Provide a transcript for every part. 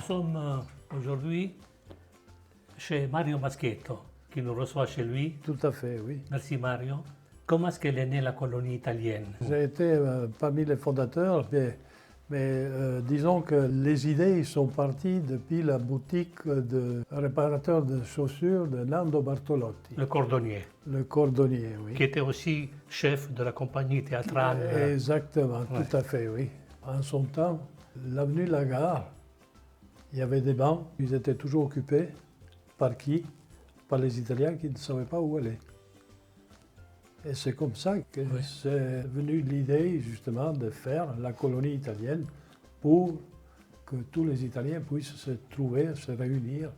sommes aujourd'hui chez Mario Maschietto, qui nous reçoit chez lui. Tout à fait, oui. Merci Mario. Comment est-ce qu'elle est née la colonie italienne? J'ai été parmi les fondateurs, mais disons que les idées sont parties depuis la boutique de réparateur de chaussures de Nando Bartolotti. Le cordonnier. Le cordonnier, oui. Qui était aussi chef de la compagnie théâtrale. Exactement, Ouais. tout à fait, oui. En son temps, l'avenue Lagare, il y avait des bancs, ils étaient toujours occupés. Par qui? Par les Italiens qui ne savaient pas où aller. Et c'est comme ça que c'est venu l'idée justement de faire la colonie italienne pour que tous les Italiens puissent se trouver, se réunir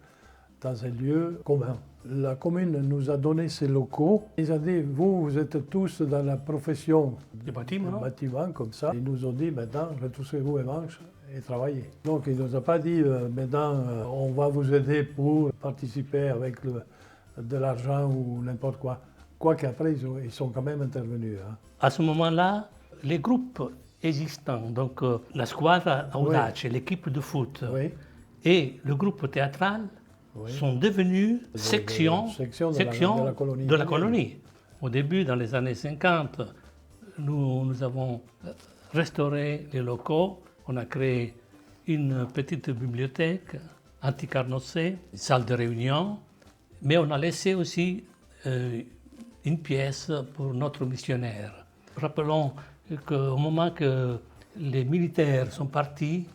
dans un lieu commun. La commune nous a donné ses locaux. Ils ont dit, vous êtes tous dans la profession du bâtiment. Comme ça. Ils nous ont dit, maintenant, retroussez-vous les manches et travaillez. Donc, ils ne nous ont pas dit, maintenant, on va vous aider pour participer avec de l'argent ou n'importe quoi. Quoiqu'après, ils sont quand même intervenus. Hein. À ce moment-là, les groupes existants, donc la Squadra Audace, l'équipe de foot et le groupe théâtral sont devenus sections de la colonie. Au début, dans les années 50, nous avons restauré les locaux. On a créé une petite bibliothèque anti-carnossée, une salle de réunion, mais on a laissé aussi une pièce pour notre missionnaire. Rappelons qu'au moment que les militaires sont partis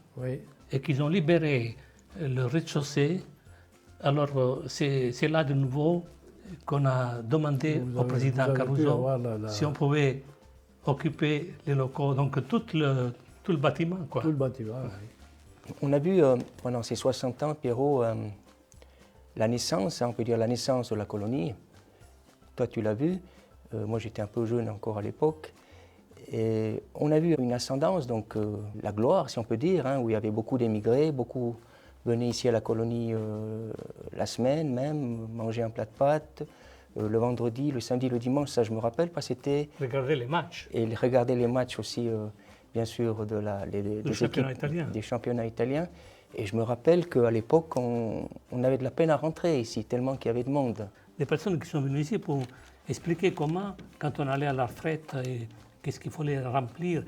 et qu'ils ont libéré le rez-de-chaussée, alors c'est là de nouveau qu'on a demandé au président Caruso si on pouvait occuper les locaux, donc tout le bâtiment. Quoi. Tout le bâtiment, oui. On a vu pendant ces 60 ans, Pierrot, la naissance, on peut dire la naissance de la colonie. Toi, tu l'as vu, moi j'étais un peu jeune encore à l'époque. Et on a vu une ascendance, donc la gloire, si on peut dire, hein, où il y avait beaucoup d'émigrés, beaucoup venaient ici à la colonie la semaine même, manger un plat de pâtes, le vendredi, le samedi, le dimanche, ça je me rappelle, parce que c'était... Regarder les matchs. Et regarder les matchs aussi, bien sûr, des championnats italiens. Et je me rappelle qu'à l'époque, on avait de la peine à rentrer ici, tellement qu'il y avait de monde. Des personnes qui sont venues ici pour expliquer comment, quand on allait à la retraite, qu'est-ce qu'il fallait remplir.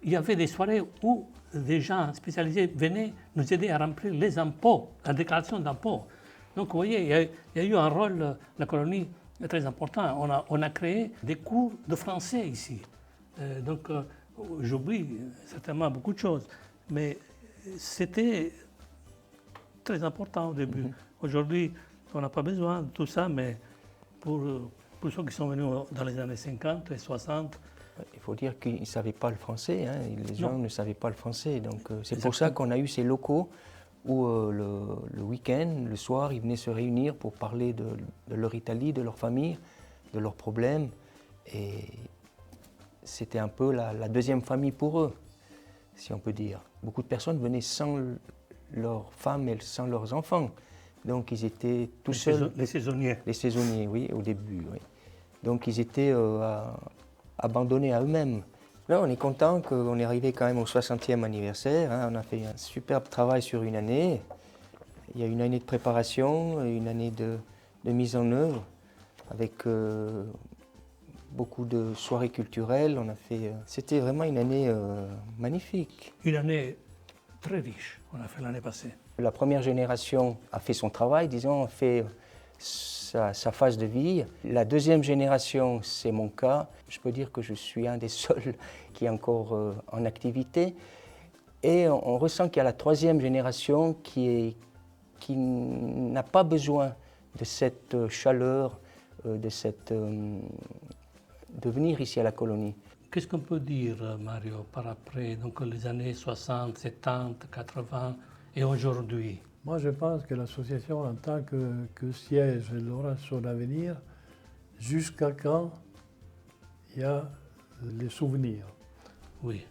Il y avait des soirées où des gens spécialisés venaient nous aider à remplir les impôts, la déclaration d'impôts. Donc vous voyez, il y a eu un rôle, la colonie, très important. On a créé des cours de français ici. Donc j'oublie certainement beaucoup de choses, mais c'était très important au début. Aujourd'hui, on n'a pas besoin de tout ça, mais pour ceux qui sont venus dans les années 50 et 60, il faut dire qu'ils ne savaient pas le français, hein. Les gens ne savaient pas le français. Donc c'est pour ça qu'on a eu ces locaux où le week-end, le soir, ils venaient se réunir pour parler de leur Italie, de leur famille, de leurs problèmes. Et c'était un peu la deuxième famille pour eux, si on peut dire. Beaucoup de personnes venaient sans leurs femmes et sans leurs enfants. Donc ils étaient tout seuls. Les saisonniers. Les saisonniers, oui, au début. Oui. Donc ils étaient abandonnés à eux-mêmes. Là, on est content qu'on est arrivé quand même au 60e anniversaire. Hein. On a fait un superbe travail sur une année. Il y a une année de préparation, une année de mise en œuvre, avec beaucoup de soirées culturelles. On a fait. C'était vraiment une année magnifique. Une année très riche, on a fait l'année passée. La première génération a fait son travail, disons, a fait sa phase de vie. La deuxième génération, c'est mon cas. Je peux dire que je suis un des seuls qui est encore en activité. Et on ressent qu'il y a la troisième génération qui n'a pas besoin de cette chaleur, de venir ici à la colonie. Qu'est-ce qu'on peut dire, Mario, par après, donc les années 60, 70, 80 et aujourd'hui? Moi, je pense que l'association, en tant que siège, elle aura son avenir jusqu'à quand il y a les souvenirs. Oui.